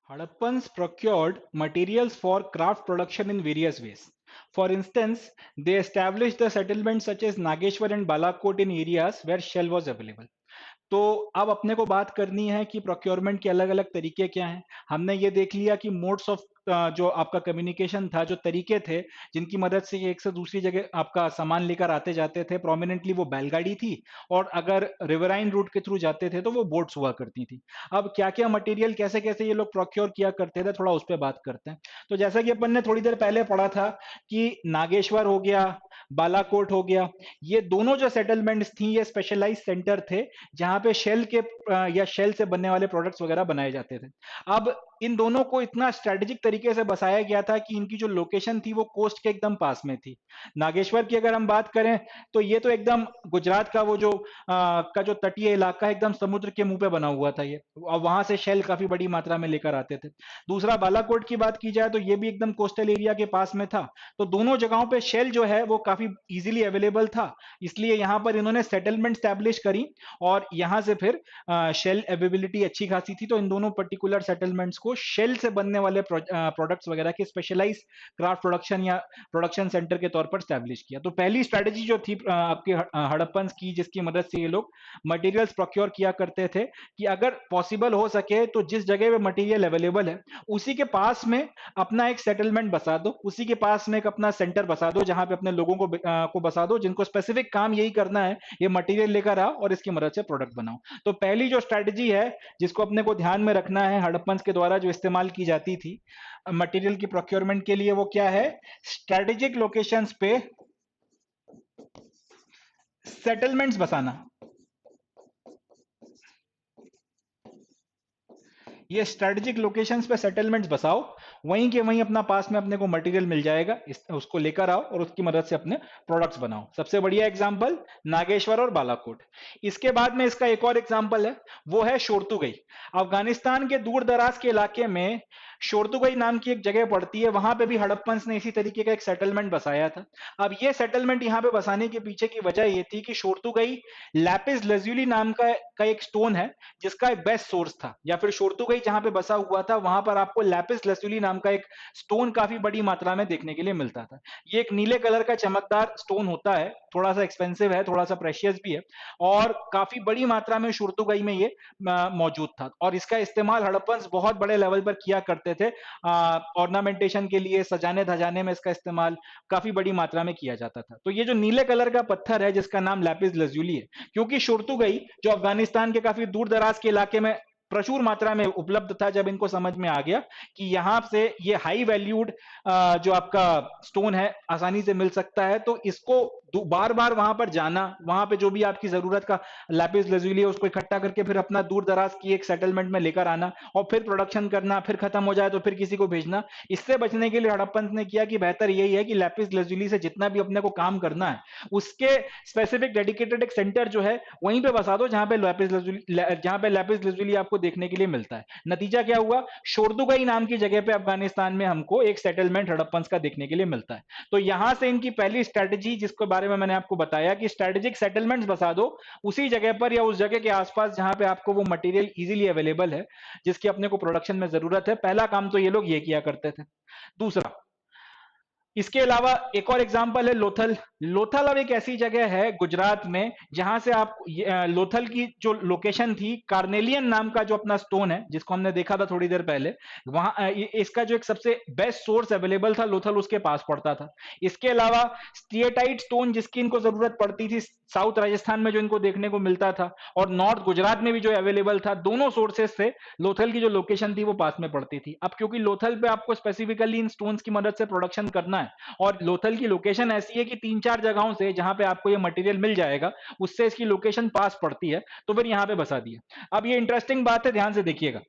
Hadappans procured materials for craft production in various ways. For instance, they established the settlements such as Nageshwar and Balakot in areas where shell was available. तो अब अपने को बात करनी है कि procurement के अलग अलग तरीके क्या हैं। हमने ये देख लिया कि मोड्स ऑफ जो आपका कम्युनिकेशन था, जो तरीके थे जिनकी मदद से एक से दूसरी जगह आपका सामान लेकर आते जाते थे, प्रोमिनेंटली वो बैलगाड़ी थी, और अगर रिवराइन रूट के थ्रू जाते थे तो वो बोट्स हुआ करती थी। अब क्या क्या मटेरियल कैसे कैसे ये लोग प्रोक्योर किया करते थे, थोड़ा उस पर बात करते हैं। तो जैसा कि अपन ने थोड़ी देर पहले पढ़ा था कि नागेश्वर हो गया, बालाकोट हो गया, ये दोनों जो सेटलमेंट्स थी ये स्पेशलाइज सेंटर थे जहां पे शेल के या शेल से बनने वाले प्रोडक्ट्स वगैरह बनाए जाते थे। अब इन दोनों को इतना स्ट्रेटेजिक तरीके से बसाया गया था कि इनकी जो लोकेशन थी वो कोस्ट के एकदम पास में थी। नागेश्वर की अगर हम बात करें तो ये तो एकदम गुजरात का वो जो का जो तटीय इलाका है, एकदम समुद्र के मुंह पे बना हुआ था ये, और वहां से शेल काफी बड़ी मात्रा में लेकर आते थे। दूसरा बालाकोट की बात की जाए तो ये भी एकदम कोस्टल एरिया के पास में था। तो दोनों जगहों पे शेल जो है वो काफी इजीली अवेलेबल था, इसलिए यहाँ पर इन्होंने सेटलमेंट स्टैब्लिश करी, और यहाँ से फिर शेल अवेलेबिलिटी अच्छी खासी थी। तो इन दोनों पर्टिकुलर सेटलमेंट्स को शेल से बनने वाले प्रोडक्ट्स वगैरह के स्पेशलाइज क्राफ्ट प्रोडक्शन या प्रोडक्शन सेंटर के तौर पर स्टैब्लिश किया। तो पहली स्ट्रेटेजी जो थी आपके हड़प्पन्स की, जिसकी मदद से ये लोग मटेरियल्स प्रोक्योर किया करते थे, कि अगर पॉसिबल हो सके तो जिस जगह पे मटेरियल अवेलेबल है उसी के पास में अपना एक सेटलमेंट बसा दो, उसी के पास में एक अपना सेंटर बसा दो, जहां पे अपने लोगों को बसा दो जिनको स्पेसिफिक काम यही करना है, ये मटेरियल लेकर आओ और इसकी मदद से प्रोडक्ट बनाओ। तो पहली जो स्ट्रेटजी है जिसको अपने को ध्यान में रखना है, हड़प्पन्स के द्वारा जो इस्तेमाल की जाती थी मटेरियल की प्रोक्योरमेंट के लिए, वो क्या है? स्ट्रेटेजिक लोकेशंस पे सेटलमेंट्स बसाना। ये स्ट्रेटेजिक लोकेशंस पे सेटलमेंट्स बसाओ, वहीं के वहीं अपना पास में अपने को मटेरियल मिल जाएगा, उसको लेकर आओ और उसकी मदद से अपने प्रोडक्ट्स बनाओ। सबसे बढ़िया एग्जांपल नागेश्वर और बालाकोट। इसके बाद में इसका एक और एग्जांपल है, वो है शोरतुगई। अफगानिस्तान के दूर दराज के इलाके में शोरतुगई नाम की एक जगह पड़ती है, वहां पे भी हड़प्पन्स ने इसी तरीके का एक सेटलमेंट बसाया था। अब ये सेटलमेंट यहाँ पे बसाने के पीछे की वजह ये थी कि शोरतुगई लैपिस लज्यूली नाम का एक स्टोन है जिसका एक बेस्ट सोर्स था, या फिर शोरतुगई जहां पे बसा हुआ था वहां पर आपको लैपिस लज्यूली नाम का एक स्टोन काफी बड़ी मात्रा में देखने के लिए मिलता था। ये एक नीले कलर का चमकदार स्टोन होता है, थोड़ा सा एक्सपेंसिव है, थोड़ा सा प्रेशियस भी है, और काफी बड़ी मात्रा में शोरतुगई में ये मौजूद था, और इसका इस्तेमाल हड़प्पन्स बहुत बड़े लेवल पर किया करते थे। ऑर्नामेंटेशन के लिए, सजाने धजाने में इसका इस्तेमाल काफी बड़ी मात्रा में किया जाता था। तो ये जो नीले कलर का पत्थर है जिसका नाम लैपिस लज्यूली है, क्योंकि शोरतुगई जो अफगानिस्तान के काफी दूर दराज के इलाके में प्रचुर मात्रा में उपलब्ध था, जब इनको समझ में आ गया कि यहां से ये हाई वैल्यूड जो आपका स्टोन है आसानी से मिल सकता है, तो इसको बार बार वहां पर जाना, वहां पे जो भी आपकी जरूरत का लैपिस लज्यूली है उसको इकट्ठा करके फिर अपना दूर दराज की एक सेटलमेंट में लेकर आना, और फिर प्रोडक्शन करना, फिर खत्म हो जाए तो फिर किसी को भेजना। इससे बचने के लिए हड़प्पन ने किया कि बेहतर यही है कि लैपिस लज्यूली से जितना भी अपने को काम करना है उसके स्पेसिफिक डेडिकेटेड एक सेंटर जो है वहीं पे बसा दो, जहां पे लैपिस लज्यूली आपको देखने के लिए मिलता है। नतीजा क्या हुआ? शोरदुगई नाम की जगह पे अफगानिस्तान में हमको एक सेटलमेंट हड़प्पन का देखने के लिए मिलता है। तो यहां से इनकी पहली स्ट्रेटेजी, जिसके बारे में मैंने आपको बताया कि स्ट्रेटेजिक सेटलमेंट्स बसा दो उसी जगह पर या उस जगह के आसपास जहां पे आपको वो मटेरियल इजीली अवेलेबल है जिसकी अपने को प्रोडक्शन में जरूरत है। पहला काम तो ये लोग ये किया करते थे। दूसरा, इसके अलावा एक और एग्जांपल है लोथल। लोथल अब एक ऐसी जगह है गुजरात में जहां से आप लोथल की जो लोकेशन थी, कार्नेलियन नाम का जो अपना स्टोन है जिसको हमने देखा था थोड़ी देर पहले, वहां इसका जो एक सबसे बेस्ट सोर्स अवेलेबल था लोथल उसके पास पड़ता था। इसके अलावा स्टिएटाइट स्टोन जिसकी इनको जरूरत पड़ती थी साउथ राजस्थान में जो इनको देखने को मिलता था, और नॉर्थ गुजरात में भी जो अवेलेबल था, दोनों सोर्सेस से लोथल की जो लोकेशन थी वो पास में पड़ती थी। अब क्योंकि लोथल पे आपको स्पेसिफिकली इन स्टोन्स की मदद से प्रोडक्शन करना है, और लोथल की लोकेशन ऐसी है कि 3-4 जगहों से जहां पे आपको ये मटेरियल मिल जाएगा उससे इसकी लोकेशन पास पड़ती है, तो फिर यहां पे बसा दिया। अब ये इंटरेस्टिंग बात है, ध्यान से देखिएगा।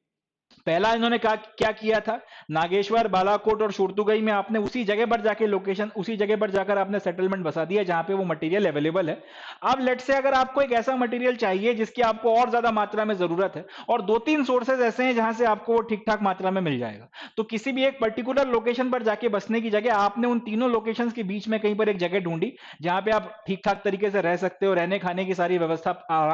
पहला इन्होंने कहा क्या किया था, नागेश्वर, बालाकोट और शोरतुगई में आपने उसी जगह पर जाके लोकेशन, उसी जगह पर जाकर आपने सेटलमेंट बसा दिया जहां पे वो मटेरियल अवेलेबल है। अब लेट से अगर आपको एक ऐसा मटेरियल चाहिए जिसकी आपको और ज्यादा मात्रा में जरूरत है, और 2-3 सोर्सेज ऐसे हैं जहां से आपको वो ठीक ठाक मात्रा में मिल जाएगा, तो किसी भी एक पर्टिकुलर लोकेशन पर जाके बसने की जगह आपने उन तीनों लोकेशंस के बीच में कहीं पर एक जगह ढूंढी जहां पे आप ठीक ठाक तरीके से रह सकते हो, रहने खाने की सारी व्यवस्था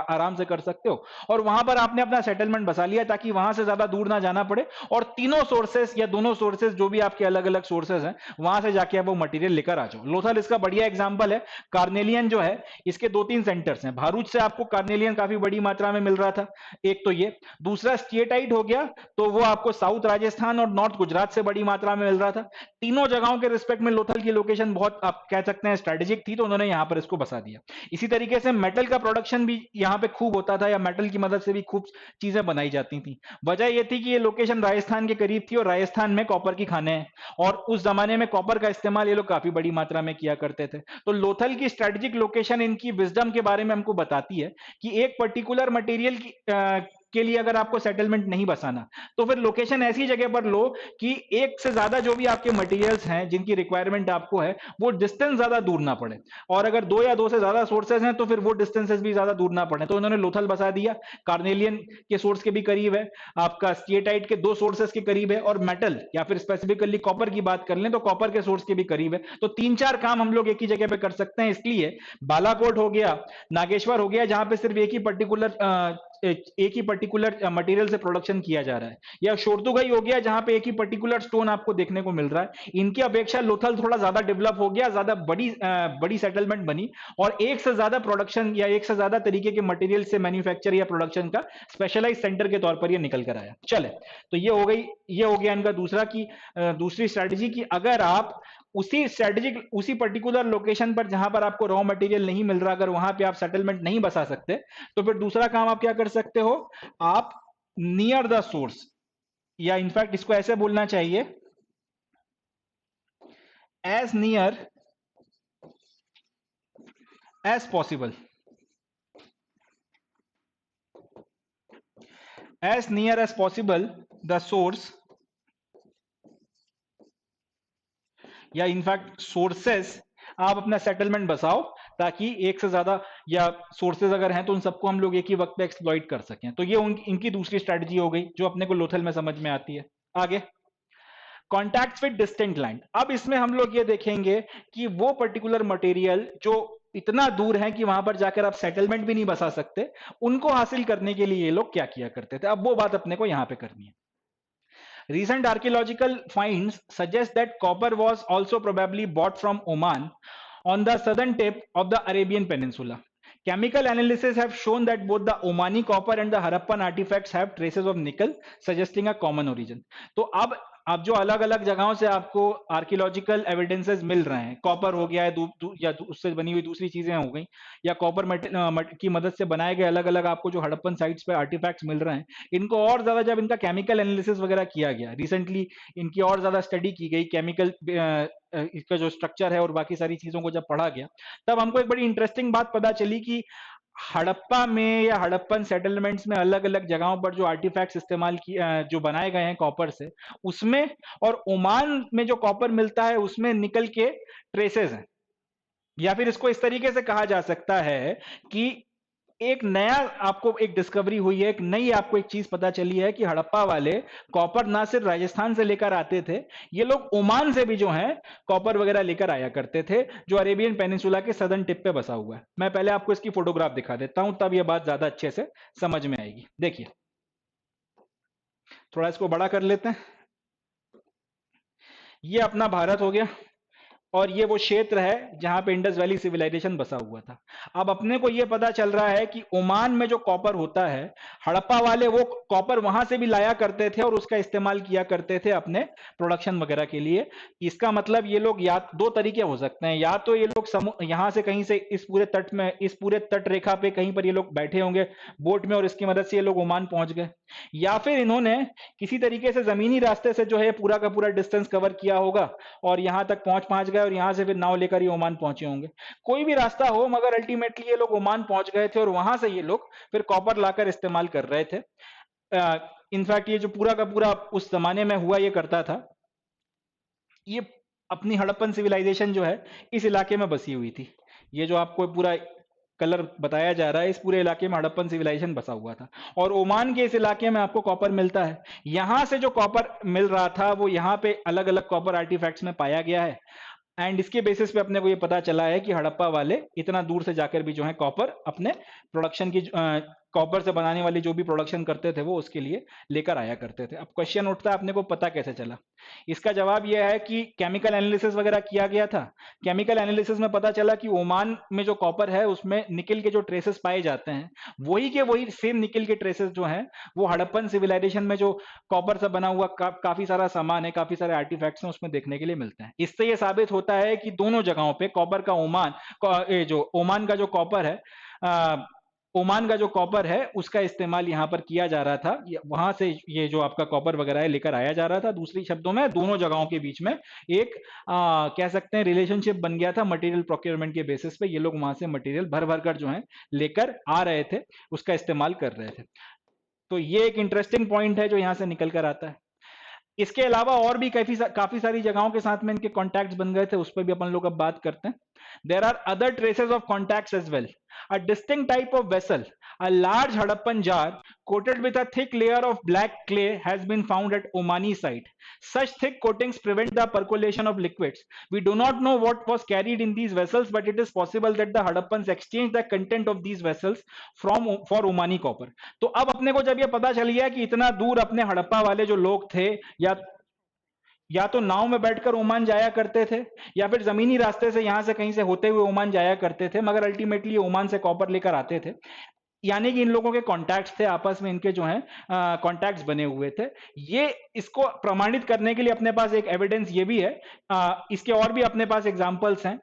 आराम से कर सकते हो, और वहां पर आपने अपना सेटलमेंट बसा लिया ताकि वहां से ज्यादा दूर ना ना जाना पड़े और तीनों सोर्सेस या दोनों सोर्सेस जो भी आपके अलग अलग सोर्सेस हैं वहां से जाके आप वो मटेरियल लेकर आ जाओ। लोथल इसका बढ़िया एग्जांपल है। कार्नेलियन जो है इसके दो तीन सेंटर्स हैं। भारूच से आपको कार्नेलियन काफी बड़ी मात्रा में मिल रहा था, एक तो ये। दूसरा स्टिएटाइट हो गया, तो वो आपको साउथ राजस्थान और नॉर्थ गुजरात से बड़ी मात्रा में मिल रहा था। तीनों जगहों के रिस्पेक्ट में लोथल की लोकेशन बहुत आप कह सकते हैं स्ट्रेटेजिक थी, तो उन्होंने यहां पर इसको बसा दिया। इसी तरीके से मेटल का प्रोडक्शन भी यहाँ पे खूब होता था, या मेटल की मदद से भी खूब चीजें बनाई जाती थी। वजह यह थी कि ये लोकेशन राजस्थान के करीब थी और राजस्थान में कॉपर की खाने हैं, और उस जमाने में कॉपर का इस्तेमाल ये लोग काफी बड़ी मात्रा में किया करते थे। तो लोथल की स्ट्रेटेजिक लोकेशन इनकी विजडम के बारे में हमको बताती है कि एक पर्टिकुलर मटेरियल के लिए अगर आपको सेटलमेंट नहीं बसाना, तो फिर लोकेशन ऐसी जगह पर लो कि एक से ज्यादा जो भी आपके मटेरियल्स हैं जिनकी रिक्वायरमेंट आपको है वो डिस्टेंस ज्यादा दूर ना पड़े, और अगर दो या दो से ज्यादा सोर्सेज हैं तो फिर वो डिस्टेंसेस भी ज्यादा दूर ना पड़े। तो उन्होंने लोथल बसा दिया, कार्नेलियन के सोर्स के भी करीब है, आपका स्टिएटाइट के दो सोर्सेस के करीब है, और मेटल या फिर स्पेसिफिकली कॉपर की बात कर लें तो कॉपर के सोर्स के भी करीब है। तो तीन चार काम हम लोग एक ही जगह पे कर सकते हैं। इसलिए बालाकोट हो गया, नागेश्वर हो गया, जहां पे सिर्फ एक ही पर्टिकुलर मटेरियल से प्रोडक्शन किया जा रहा है, या शोरतुगाई हो गया जहां पे एक ही पर्टिकुलर स्टोन आपको देखने को मिल रहा है। इनकी अपेक्षा लोथल थोड़ा ज्यादा डेवलप हो गया, ज्यादा बड़ी सेटलमेंट बनी, और एक से ज्यादा प्रोडक्शन या एक से ज्यादा तरीके के मटेरियल से मैन्युफैक्चर या प्रोडक्शन का स्पेशलाइज सेंटर के तौर पर ये निकल कर आया। चले, तो ये हो गया इनका दूसरी स्ट्रैटेजी की अगर आप उसी पर्टिकुलर लोकेशन पर जहां पर आपको रॉ मटेरियल नहीं मिल रहा, अगर वहां पे आप सेटलमेंट नहीं बसा सकते, तो फिर दूसरा काम आप क्या कर सकते हो, आप नियर द सोर्स, या इनफैक्ट इसको ऐसे बोलना चाहिए, as near as possible, as near as possible the source, या इनफैक्ट सोर्सेस आप अपना सेटलमेंट बसाओ, ताकि एक से ज्यादा या सोर्सेज अगर हैं तो उन सबको हम लोग एक ही वक्त पे एक्सप्लॉइट कर सकें। तो ये इनकी दूसरी स्ट्रेटजी हो गई जो अपने को लोथल में समझ में आती है। आगे, कॉन्टैक्ट्स विद डिस्टेंट लैंड। अब इसमें हम लोग ये देखेंगे कि वो पर्टिकुलर मटेरियल जो इतना दूर है कि वहां पर जाकर आप सेटलमेंट भी नहीं बसा सकते, उनको हासिल करने के लिए ये लोग क्या किया करते थे। अब वो बात अपने को यहां पे करनी है। Recent archaeological finds suggest that copper was also probably bought from Oman on the southern tip of the Arabian Peninsula. Chemical analysis have shown that both the Omani copper and the Harappan artifacts have traces of nickel, suggesting a common origin. तो अब जो अलग अलग जगहों से आपको archaeological evidences मिल रहे हैं, कॉपर हो गया है, या उससे बनी हुई दूसरी चीजें हो गई, या कॉपर की मदद से बनाए गए अलग अलग आपको जो हड़प्पन साइट्स पे आर्टिफैक्ट्स मिल रहे हैं, इनको और ज्यादा जब इनका केमिकल एनालिसिस वगैरह किया गया, रिसेंटली इनकी और ज्यादा स्टडी की गई, केमिकल इसका जो स्ट्रक्चर है और बाकी सारी चीजों को जब पढ़ा गया, तब हमको एक बड़ी इंटरेस्टिंग बात पता चली कि हड़प्पा में या हड़प्पन सेटलमेंट्स में अलग अलग जगहों पर जो आर्टिफैक्ट्स इस्तेमाल किए जो बनाए गए हैं कॉपर से, उसमें और ओमान में जो कॉपर मिलता है उसमें निकल के ट्रेसेस हैं। या फिर इसको इस तरीके से कहा जा सकता है कि एक नया आपको एक डिस्कवरी हुई है, एक नई आपको एक चीज पता चली है कि हड़प्पा वाले कॉपर ना सिर्फ राजस्थान से लेकर आते थे, ये लोग ओमान से भी जो है कॉपर वगैरह लेकर आया करते थे, जो अरेबियन पेनिनसुला के सदर्न टिप पे बसा हुआ है। मैं पहले आपको इसकी फोटोग्राफ दिखा देता हूं, तब ये बात ज्यादा अच्छे से समझ में आएगी। देखिए, थोड़ा इसको बड़ा कर लेते हैं। ये अपना भारत हो गया, और ये वो क्षेत्र है जहां पे इंडस वैली सिविलाइजेशन बसा हुआ था। अब अपने को ये पता चल रहा है कि ओमान में जो कॉपर होता है, हड़प्पा वाले वो कॉपर वहां से भी लाया करते थे और उसका इस्तेमाल किया करते थे अपने प्रोडक्शन वगैरह के लिए। इसका मतलब ये लोग या दो तरीके हो सकते हैं, या तो ये लोग यहां से कहीं से इस पूरे तट रेखा पे कहीं पर ये लोग बैठे होंगे बोट में और इसकी मदद से ये लोग ओमान पहुंच गए, या फिर इन्होंने किसी तरीके से जमीनी रास्ते से जो है पूरा का पूरा डिस्टेंस कवर किया होगा और यहां तक पहुंच गए और यहां से फिर नाव लेकर ये ओमान पहुंचे होंगे। कोई भी रास्ता हो, मगर अल्टीमेटली ये लोग ओमान पहुंच गए थे और वहां से ये लोग फिर कॉपर लाकर इस्तेमाल कर रहे थे। इनफैक्ट ये जो पूरा का पूरा उस जमाने में हुआ ये करता था, ये अपनी हड़प्पन सिविलाइजेशन जो है इस इलाके में बसी हुई थी। ये जो आपको पूरा कलर बताया जा रहा है, इस पूरे इलाके में हड़प्पन सिविलाइजेशन बसा हुआ था, और ओमान के इस इलाके में आपको कॉपर मिलता है। यहां से जो कॉपर मिल रहा था वो यहाँ पे अलग अलग कॉपर आर्टिफैक्ट्स में पाया गया है, एंड इसके बेसिस पे अपने को ये पता चला है कि हड़प्पा वाले इतना दूर से जाकर भी जो है कॉपर अपने प्रोडक्शन की कॉपर से बनाने वाली जो भी प्रोडक्शन करते थे वो उसके लिए लेकर आया करते थे। अब क्वेश्चन उठता है, अपने को पता कैसे चला? इसका जवाब यह है कि केमिकल एनालिसिस वगैरह किया गया था। केमिकल एनालिसिस में पता चला कि ओमान में जो कॉपर है उसमें निकल के जो ट्रेसेस पाए जाते हैं, वही के वही सेम निकल के ट्रेसेस जो हैं वो हड़प्पन सिविलाइजेशन में जो कॉपर से बना हुआ काफी सारा सामान है, काफी सारे आर्टिफैक्ट्स हैं, उसमें देखने के लिए मिलते हैं। इससे ये साबित होता है कि दोनों जगहों पे कॉपर का जो ओमान का जो कॉपर है, ओमान का जो कॉपर है उसका इस्तेमाल यहाँ पर किया जा रहा था, वहां से ये जो आपका कॉपर वगैरह है लेकर आया जा रहा था। दूसरी शब्दों में दोनों जगहों के बीच में एक कह सकते हैं रिलेशनशिप बन गया था मटेरियल प्रोक्योरमेंट के बेसिस पे। ये लोग वहां से मटेरियल भर भर कर जो है लेकर आ रहे थे, उसका इस्तेमाल कर रहे थे। तो ये एक इंटरेस्टिंग पॉइंट है जो यहाँ से निकल कर आता है। इसके अलावा और भी काफी सारी जगहों के साथ में इनके कॉन्टैक्ट्स बन गए थे, उस पर भी अपन लोग अब बात करते हैं। There are other traces of contacts as well. A distinct type of vessel, a large Harappan jar coated with a thick layer of black clay has been found at Omani site. Such thick coatings prevent the percolation of liquids. We do not know what was carried in these vessels, but it is possible that the Harappans exchanged the content of these vessels for Omani copper. तो अब अपने को जब ये पता चल गया कि इतना दूर अपने हड़प्पा वाले जो लोग थे या तो नाव में बैठकर ओमान जाया करते थे या फिर जमीनी रास्ते से यहां से कहीं से होते हुए ओमान जाया करते थे, मगर अल्टीमेटली ओमान से कॉपर लेकर आते थे। यानी कि इन लोगों के कॉन्टैक्ट्स थे, आपस में इनके जो हैं कॉन्टैक्ट्स बने हुए थे। ये इसको प्रमाणित करने के लिए अपने पास एक एविडेंस ये भी है, इसके और भी अपने पास एग्जांपल्स हैं।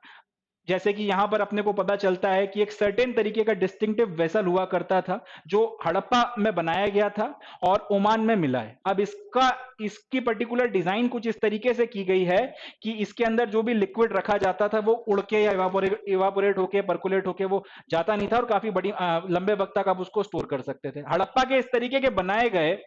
जैसे कि यहां पर अपने को पता चलता है कि एक सर्टेन तरीके का डिस्टिंक्टिव वेसल हुआ करता था जो हड़प्पा में बनाया गया था और ओमान में मिला है। अब इसकी पर्टिकुलर डिजाइन कुछ इस तरीके से की गई है कि इसके अंदर जो भी लिक्विड रखा जाता था वो उड़ के या इवापोरेट होके परकुलेट होके वो जाता नहीं था और काफी बड़ी लंबे वक्त तक आप उसको स्टोर कर सकते थे। हड़प्पा के इस तरीके के बनाए गए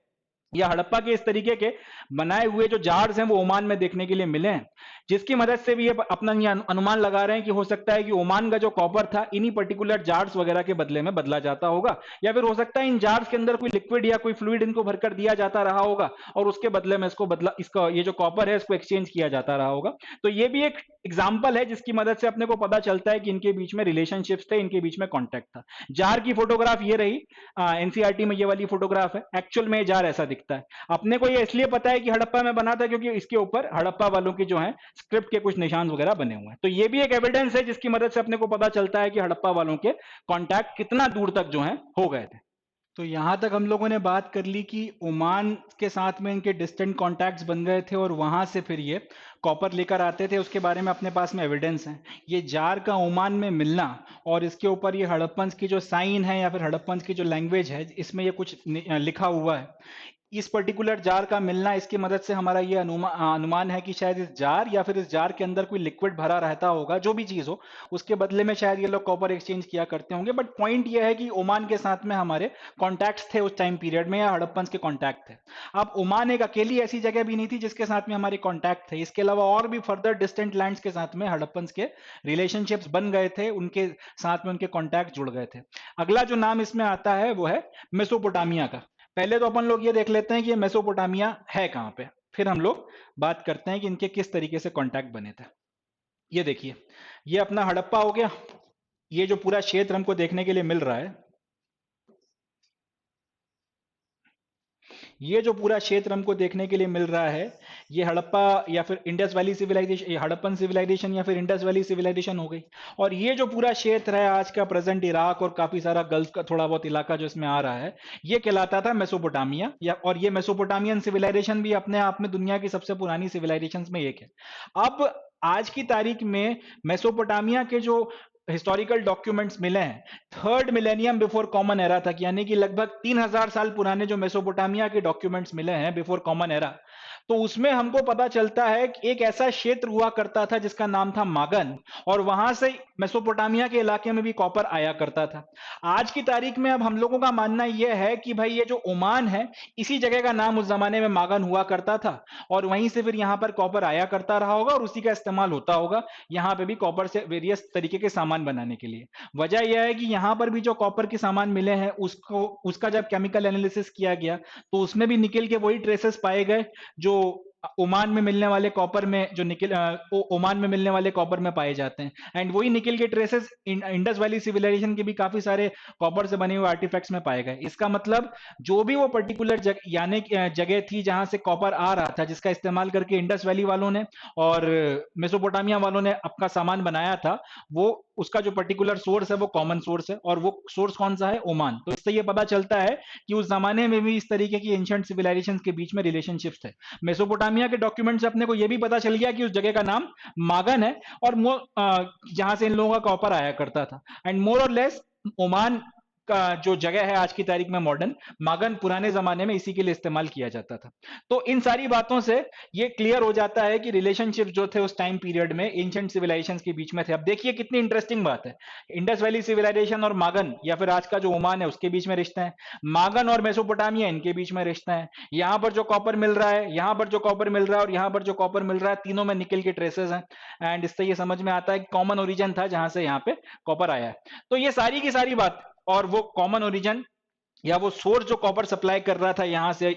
या हड़प्पा के इस तरीके के बनाए हुए जो जार्स हैं वो ओमान में देखने के लिए मिले हैं, जिसकी मदद से भी ये अपना ये अनुमान लगा रहे हैं कि हो सकता है कि ओमान का जो कॉपर था इन्हीं पर्टिकुलर जार्स वगैरह के बदले में बदला जाता होगा, या फिर हो सकता है इन जार्स के अंदर कोई लिक्विड या कोई फ्लूइड इनको भरकर दिया जाता रहा होगा और उसके बदले में इसका ये जो कॉपर है इसको एक्सचेंज किया जाता रहा होगा। तो ये भी एक एग्जाम्पल है जिसकी मदद से अपने को पता चलता है कि इनके बीच में रिलेशनशिप्स थे, इनके बीच में कॉन्टैक्ट था। जार की फोटोग्राफ ये रही, एनसीईआरटी में ये वाली फोटोग्राफ है। एक्चुअल में जार ऐसा दिखता है। अपने को ये इसलिए पता है कि हड़प्पा में बना था क्योंकि इसके ऊपर हड़प्पा वालों की जो है स्क्रिप्ट के कुछ निशान वगैरह बने हुए हैं। तो ये भी एक एविडेंस है जिसकी मदद से अपने को पता चलता है कि हड़प्पा वालों के कॉन्टैक्ट कितना दूर तक जो है हो गए थे। तो यहां तक हम लोगों ने बात कर ली कि ओमान के साथ में इनके डिस्टेंट कॉन्टैक्ट्स बन गए थे और वहां से फिर ये कॉपर लेकर आते थे, उसके बारे में अपने पास में एविडेंस है। ये जार का ओमान में मिलना और इसके ऊपर ये हड़प्पन्स की जो साइन है या फिर हड़प्पन्स की जो लैंग्वेज है इसमें ये कुछ लिखा हुआ है, इस पर्टिकुलर जार का मिलना, इसकी मदद से हमारा ये अनुमान है कि शायद इस जार या फिर इस जार के अंदर कोई लिक्विड भरा रहता होगा, जो भी चीज हो उसके बदले में शायद ये लोग कॉपर एक्सचेंज किया करते होंगे। बट पॉइंट ये है कि ओमान के साथ में हमारे कॉन्टैक्ट्स थे उस टाइम पीरियड में, या हड़प्पन्स के कॉन्टैक्ट थे। अब ओमान एक अकेली ऐसी जगह भी नहीं थी जिसके साथ में हमारे कॉन्टैक्ट थे, इसके अलावा और भी फर्दर डिस्टेंट लैंड्स के साथ में हड़प्पन्स के रिलेशनशिप्स बन गए थे, उनके साथ में उनके कॉन्टैक्ट जुड़ गए थे। अगला जो नाम इसमें आता है वो है मेसोपोटामिया का। पहले तो अपन लोग ये देख लेते हैं कि ये मेसोपोटामिया है कहां पे, फिर हम लोग बात करते हैं कि इनके किस तरीके से कॉन्टैक्ट बने थे। ये देखिए, ये अपना हड़प्पा हो गया। ये जो पूरा क्षेत्र हमको देखने के लिए मिल रहा है, ये जो पूरा क्षेत्र हमको देखने के लिए मिल रहा है, ये हड़प्पा या फिर Indus valley civilization, Harappan civilization या फिर इंडस वैली सिविलाइजेशन हो गई। और ये जो पूरा क्षेत्र है आज का प्रेजेंट इराक और काफी सारा गल्फ का थोड़ा बहुत इलाका जो इसमें आ रहा है, ये कहलाता था मेसोपोटामिया। या और ये मेसोपोटामियन सिविलाइजेशन भी अपने आप में दुनिया की सबसे पुरानी सिविलाइजेशन में एक है। अब आज की तारीख में मेसोपोटामिया के जो हिस्टोरिकल डॉक्यूमेंट्स मिले हैं, third millennium before common era तक, यानी कि लगभग 3000 साल पुराने जो मेसोपोटामिया के डॉक्यूमेंट्स मिले हैं बिफोर कॉमन एरा, तो उसमें हमको पता चलता है कि एक ऐसा क्षेत्र हुआ करता था जिसका नाम था मागन, और वहां से मेसोपोटामिया के इलाके में भी कॉपर आया करता था। आज की तारीख में अब हम लोगों का मानना यह है कि भाई ये जो ओमान है, इसी जगह का नाम उस जमाने में मागन हुआ करता था और वहीं से फिर यहाँ पर कॉपर आया करता रहा होगा और उसी का इस्तेमाल होता होगा यहाँ पे भी कॉपर से वेरियस तरीके के सामान बनाने के लिए। वजह यह है कि यहाँ पर भी जो कॉपर के सामान मिले हैं उसका जब केमिकल एनालिसिस किया गया तो उसमें भी निकल के वही ट्रेसेस पाए गए जो ओमान में मिलने वाले कॉपर में जो निकल ओमान में मिलने वाले कॉपर में पाए जाते हैं। एंड वही निकल के ट्रेसेस इंडस वैली सिविलाइजेशन के भी काफी सारे कॉपर से बने हुए आर्टिफैक्ट्स में पाए गए। इसका मतलब जो भी वो पर्टिकुलर यानी जगह थी जहां से कॉपर आ रहा था, जिसका इस्तेमाल करके इंडस वैली वालों ने और मेसोपोटामिया वालों ने अपना सामान बनाया था, वो उसका जो पर्टिकुलर सोर्स है वो कॉमन सोर्स है, और वो सोर्स कौन सा है? ओमान। तो इससे ये पता चलता है कि उस जमाने में भी इस तरीके की एंशिएंट सिविलाइजेशन के बीच में रिलेशनशिप्स थे। मेसोपोटामिया के डॉक्यूमेंट से अपने को यह भी पता चल गया कि उस जगह का नाम मागन है, और जहां से इन लोगों का कॉपर आया करता था। एंड मोर और लेस ओमान का जो जगह है आज की तारीख में मॉडर्न, मागन पुराने जमाने में इसी के लिए इस्तेमाल किया जाता था। तो इन सारी बातों से ये क्लियर हो जाता है कि रिलेशनशिप जो थे उस टाइम पीरियड में एंशिएंट सिविलाइजेशंस के बीच में थे। अब देखिए कितनी इंटरेस्टिंग बात है, इंडस वैली सिविलाइजेशन और मागन या फिर आज का जो ओमान है उसके बीच में रिश्ता है, मागन और मेसोपोटामिया इनके बीच में रिश्ता है। यहां पर जो कॉपर मिल रहा है, यहां पर जो कॉपर मिल रहा है और यहां पर जो कॉपर मिल रहा है, तीनों में निकल के ट्रेसेस हैं। एंड इससे ये समझ में आता है कि कॉमन ओरिजिन था जहां से यहाँ पे कॉपर आया है। तो ये सारी की सारी बात, और वो कॉमन ओरिजिन या वो सोर्स जो कॉपर सप्लाई कर रहा था यहां से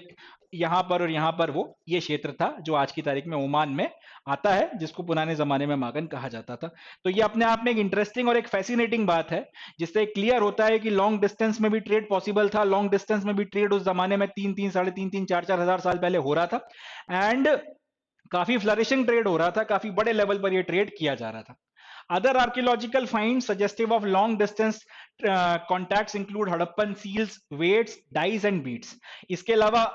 यहां पर और यहां पर, वो ये क्षेत्र था जो आज की तारीख में ओमान में आता है, जिसको पुराने जमाने में मागन कहा जाता था। तो ये अपने आप में एक इंटरेस्टिंग और एक फैसिनेटिंग बात है, जिससे क्लियर होता है कि लॉन्ग डिस्टेंस में भी ट्रेड पॉसिबल था। लॉन्ग डिस्टेंस में भी ट्रेड उस जमाने में 3-3, 3.5, 4-4 हजार साल पहले हो रहा था, एंड काफी फ्लरिशिंग ट्रेड हो रहा था, काफी बड़े लेवल पर यह ट्रेड किया जा रहा था। Other archaeological finds suggestive of long distance contacts include Harappan seals, weights, dyes and beads. इसके अलावा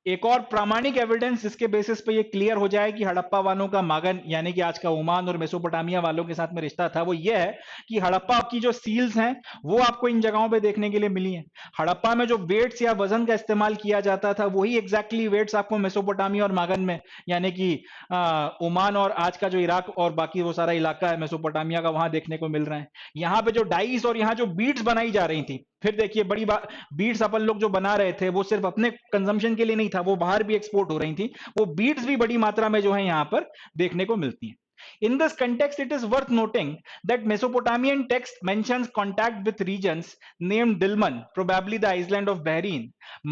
एक और प्रामाणिक एविडेंस जिसके बेसिस पे ये क्लियर हो जाए कि हड़प्पा वालों का मागन यानी कि आज का ओमान और मेसोपोटामिया वालों के साथ में रिश्ता था, वो ये है कि हड़प्पा की जो सील्स हैं वो आपको इन जगहों पे देखने के लिए मिली हैं। हड़प्पा में जो वेट्स या वजन का इस्तेमाल किया जाता था वही एग्जैक्टली वेट्स आपको मेसोपोटामिया और मागन में यानी कि ओमान और आज का जो इराक और बाकी वो सारा इलाका है मेसोपोटामिया का, वहां देखने को मिल रहे हैं। यहाँ पे जो डाइस और यहाँ जो बीड्स बनाई जा रही थी, फिर देखिए बड़ी बात, बीड्स अपन लोग जो बना रहे थे वो सिर्फ अपने कंजम्पशन के लिए नहीं था, वो बाहर भी एक्सपोर्ट हो रही थी। वो बीड्स भी बड़ी मात्रा में जो है यहाँ पर देखने को मिलती हैं। In this context, it is worth noting that Mesopotamian text mentions contact with regions named Dilmun, probably the island of Bahrain,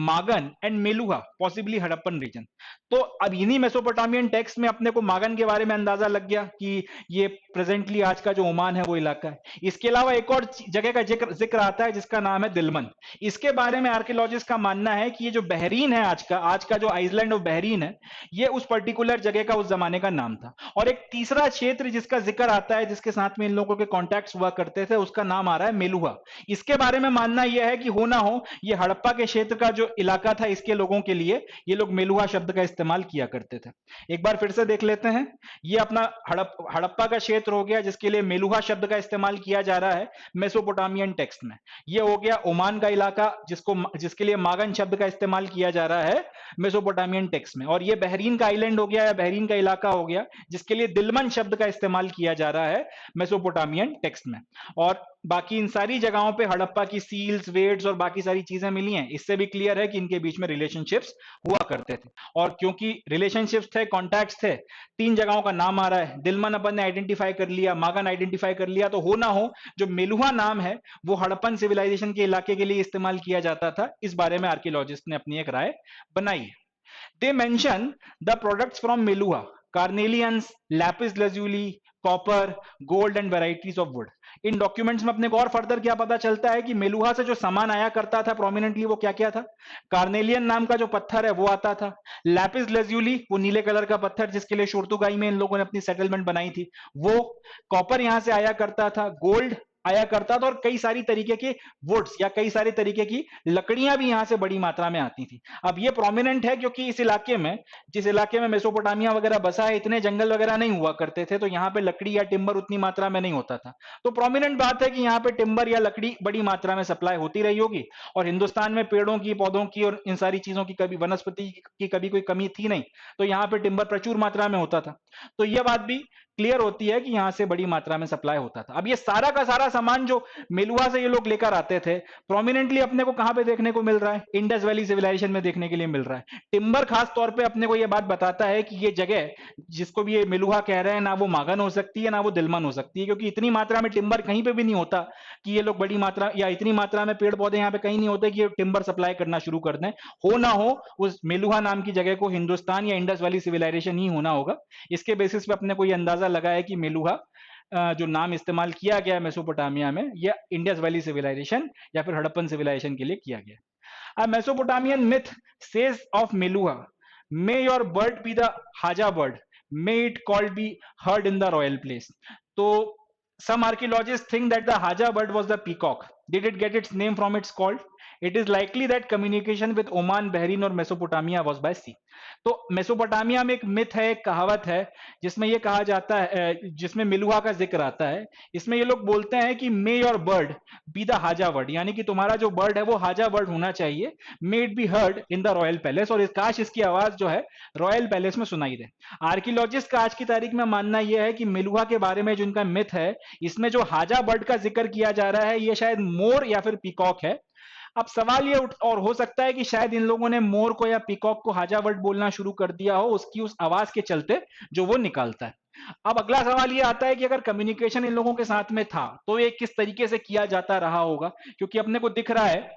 Magan and Meluha, possibly Harappan region. तो अब इन्हीं मेसोपोटामियन टेक्स्ट में अपने को मागन के बारे में अंदाजा लग गया कि ये प्रेजेंटली आज का जो ओमान है वो इलाका है। इसके अलावा एक और जगह का जिक्र आता है जिसका नाम है दिलमन। इसके बारे में आर्कियोलॉजिस्ट का मानना है कि ये जो बहरीन है आज का जो आइसलैंड ऑफ बहरीन है, ये उस पर्टिकुलर जगह का उस जमाने का नाम था। और एक तीसरा क्षेत्र जिसका जिक्र आता है, जिसके साथ में इन लोगों के कॉन्टैक्ट्स हुआ करते थे, उसका नाम आ रहा है मेलुहा। इसके बारे में मानना यह है कि हो ना हो ये हड़प्पा के क्षेत्र का जो इलाका था, इसके लोगों के लिए ये लोग मेलुहा शब्द का इस्तेमाल किया करते थे। एक बार फिर से देख लेते हैं, ये अपना हड़प्पा का क्षेत्र हो गया जिसके लिए मेलुहा शब्द का इस्तेमाल किया जा रहा है मेसोपोटामियन टेक्स्ट में। ये हो गया ओमान का इलाका जिसके लिए मागन शब्द का इस्तेमाल किया जा रहा है मेसोपोटामियन टेक्स्ट में। और ये बहरीन का आइलैंड हो गया या बहरीन का इलाका हो गया जिसके लिए दिलमन शब्द का इस्तेमाल किया जा रहा है मेसोपोटामियन टेक्स्ट में। और बाकी इन सारी जगहों पे हड़प्पा की सील्स, वेट्स और बाकी सारी चीजें मिली हैं। इससे भी क्लियर है कि इनके बीच में रिलेशनशिप्स हुआ करते थे। और क्योंकि रिलेशनशिप्स थे, कॉन्टैक्ट्स थे, 3 जगहों का नाम आ रहा है, दिलमन अपन ने आइडेंटिफाई कर लिया, मागन आइडेंटिफाई कर लिया, तो हो ना हो जो मेलुहा नाम है वो हड़प्पन सिविलाइजेशन के इलाके के लिए इस्तेमाल किया जाता था। इस बारे में आर्कियोलॉजिस्ट ने अपनी एक राय बनाई है। They mention the products from Meluha, carnelians, lapis lazuli, copper, gold and varieties of wood. In documents में अपने को और फर्दर क्या पता चलता है कि मेलुहा से जो सामान आया करता था प्रोमिनेंटली वो क्या क्या था? कार्नेलियन नाम का जो पत्थर है वो आता था, लैपिस लेज्यूली वो नीले कलर का पत्थर जिसके लिए शुर्तुगाई में इन लोगों ने अपनी सेटलमेंट बनाई थी वो, कॉपर यहां से आया करता था, गोल्ड आया करता था, और कई सारी तरीके के वुड्स या कई सारी तरीके की लकड़ियां भी यहां से बड़ी मात्रा में आती थी। अब ये प्रोमिनेंट है क्योंकि इस इलाके में, जिस इलाके में मेसोपोटामिया वगैरह बसा है, इतने जंगल वगैरह नहीं हुआ करते थे, तो यहाँ पे लकड़ी या टिम्बर उतनी मात्रा में नहीं होता था। तो प्रोमिनेंट बात है कि यहाँ पे टिम्बर या लकड़ी बड़ी मात्रा में सप्लाई होती रही होगी। और हिंदुस्तान में पेड़ों की, पौधों की और इन सारी चीजों की, कभी वनस्पति की कभी कोई कमी थी नहीं, तो यहाँ पे टिम्बर प्रचुर मात्रा में होता था। तो यह बात भी क्लियर होती है कि यहां से बड़ी मात्रा में सप्लाई होता था। अब ये सारा का सारा सारा सामान जो मेलुहा से ये लोग लेकर आते थे प्रोमिनेंटली अपने को कहां पे देखने को मिल रहा है, इंडस वैली सिविलाइजेशन में देखने के लिए मिल रहा है। टिम्बर खास तौर पे अपने को ये बात बताता है कि ये जगह जिसको भी ये मेलुहा कह रहे हैं ना वो मागन हो सकती है ना वो दिलमन हो सकती है, क्योंकि इतनी मात्रा में टिम्बर कहीं पे भी नहीं होता कि ये लोग बड़ी मात्रा या इतनी मात्रा में पेड़ पौधे यहाँ पे कहीं नहीं होते कि ये टिम्बर सप्लाई करना शुरू कर दें। हो ना हो उस मेलुहा नाम की जगह को हिंदुस्तान या इंडस वैली सिविलाइजेशन ही होना होगा। इसके बेसिस पे अपने को ये अंदाजा लगा है कि मेलुहा जो नाम इस्तेमाल किया गया है मेसोपोटामिया में या इंडस वैली सिविलाइजेशन या फिर हड़प्पन सिविलाइजेशन के लिए किया गया। A Mesopotamian myth says of Meluha, may your bird be the Haja bird, may it called be heard in the royal place. तो some archaeologists think that the Haja bird was the peacock. Did it get its name from its call? It is likely that communication with Oman, Bahrain और Mesopotamia was by sea. तो Mesopotamia में एक myth है, एक कहावत है जिसमें ये कहा जाता है, जिसमें मेलुहा का जिक्र आता है। इसमें ये लोग बोलते हैं कि may your bird be the हाजा बर्ड, यानी कि तुम्हारा जो बर्ड है वो हाजा बर्ड होना चाहिए, may it be heard in the royal palace, और काश इसकी आवाज जो है रॉयल पैलेस में सुनाई दे। आर्कियोलॉजिस्ट का आज की तारीख में मानना यह है कि मेलुहा के बारे में जो इनका मिथ है इसमें जो हाजा बर्ड का जिक्र किया जा रहा है ये शायद मोर या फिर पीकॉक है। अब सवाल ये और हो सकता है कि शायद इन लोगों ने मोर को या पीकॉक को हाजा वर्ड बोलना शुरू कर दिया हो उसकी उस आवाज के चलते जो वो निकालता है। अब अगला सवाल ये आता है कि अगर कम्युनिकेशन इन लोगों के साथ में था तो ये किस तरीके से किया जाता रहा होगा, क्योंकि अपने को दिख रहा है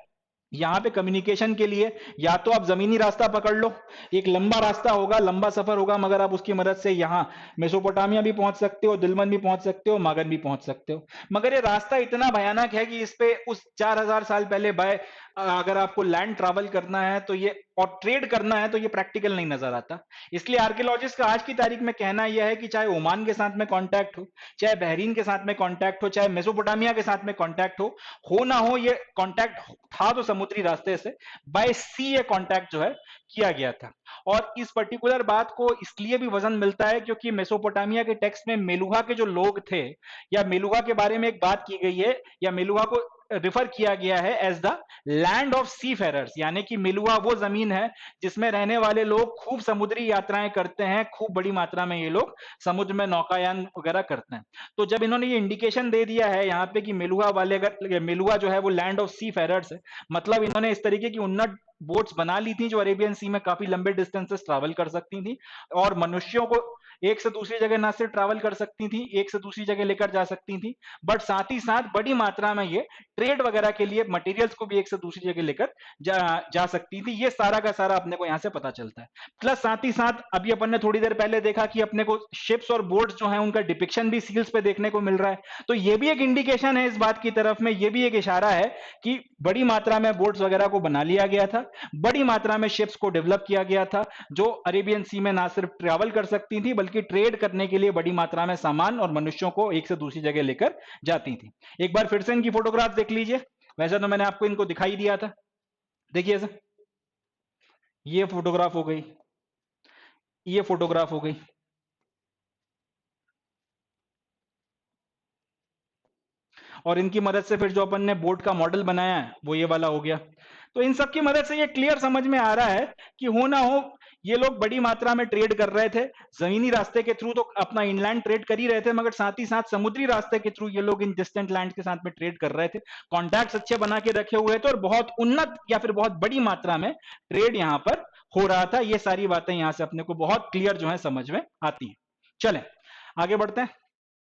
यहाँ पे कम्युनिकेशन के लिए या तो आप जमीनी रास्ता पकड़ लो, एक लंबा रास्ता होगा, लंबा सफर होगा, मगर आप उसकी मदद से यहाँ मेसोपोटामिया भी पहुंच सकते हो, दिलमन भी पहुंच सकते हो, मागन भी पहुंच सकते हो। मगर ये रास्ता इतना भयानक है कि इस पे उस 4000 साल पहले बाय अगर आपको लैंड ट्रैवल करना है तो ये और ट्रेड करना है तो ये प्रैक्टिकल नहीं नजर आता। इसलिए आर्कियोलॉजिस्ट का आज की तारीख में कहना यह है कि चाहे ओमान के साथ में कांटेक्ट हो, चाहे बहरीन के साथ में कांटेक्ट हो, चाहे मेसोपोटामिया के साथ में कांटेक्ट हो ना हो, ये कांटेक्ट था तो समुद्री रास्ते से, बाय सी ये कांटेक्ट जो है किया गया था। और इस पर्टिकुलर बात को इसलिए भी वजन मिलता है क्योंकि मेसोपोटामिया के टेक्स्ट में मेलुहा के जो लोग थे या मेलुहा के बारे में एक बात की गई है या मेलुहा को रिफर किया गया है as the land of sea farers, यानी कि मेलुहा वो जमीन है जिसमें रहने वाले लोग खूब समुद्री यात्राएं करते हैं, खूब बड़ी मात्रा में ये लोग समुद्र में नौकायान वगैरह करते हैं। तो जब इन्होंने ये इंडिकेशन दे दिया है यहाँ पे कि मेलुहा वाले, अगर मेलुहा जो है वो लैंड ऑफ सी फेरर्स है, मतलब इन्होंने इस तरीके की उन्नत बोट्स बना ली थी जो अरेबियन सी में काफी लंबे डिस्टेंसेस ट्रैवल कर सकती थी और मनुष्यों को एक से दूसरी जगह ना सिर्फ ट्रैवल कर सकती थी, एक से दूसरी जगह लेकर जा सकती थी, बट साथ ही साथ बड़ी मात्रा में ये ट्रेड वगैरह के लिए मटेरियल्स को भी एक से दूसरी जगह लेकर जा सकती थी। ये सारा का सारा अपने को यहाँ से पता चलता है। प्लस साथ ही साथ अभी अपन ने थोड़ी देर पहले देखा कि अपने को शिप्स और बोट्स जो है उनका डिपिक्शन भी सील्स पे देखने को मिल रहा है, तो ये भी एक इंडिकेशन है इस बात की तरफ में, ये भी एक इशारा है कि बड़ी मात्रा में बोट्स वगैरह को बना लिया गया था, बड़ी मात्रा में शिप्स को डेवलप किया गया था जो अरेबियन सी में ना सिर्फ ट्रैवल कर सकती थी बल्कि ट्रेड करने के लिए बड़ी मात्रा में सामान और मनुष्यों को एक से दूसरी जगह लेकर जाती थी। एक बार फिर से इनकी फोटोग्राफ देख लीजिए, वैसे तो मैंने आपको इनको दिखाई दिया था, देखिए सर, ये फोटोग्राफ हो गई, ये फोटोग्राफ हो गई, और इनकी मदद से फिर जो अपन ने बोट का मॉडल बनाया है वो ये वाला हो गया। तो इन सब की मदद से ये क्लियर समझ में आ रहा है कि हो ना हो ये लोग बड़ी मात्रा में ट्रेड कर रहे थे, जमीनी रास्ते के थ्रू तो अपना इनलैंड ट्रेड कर ही रहे थे, मगर साथ ही साथ समुद्री रास्ते के थ्रू ये लोग इन डिस्टेंट लैंड के साथ में ट्रेड कर रहे थे, कॉन्टैक्ट्स अच्छे बना के रखे हुए थे और बहुत उन्नत या फिर बहुत बड़ी मात्रा में ट्रेड यहाँ पर हो रहा था। ये सारी बातें यहाँ से अपने को बहुत क्लियर जो है समझ में आती है। चलें आगे बढ़ते हैं।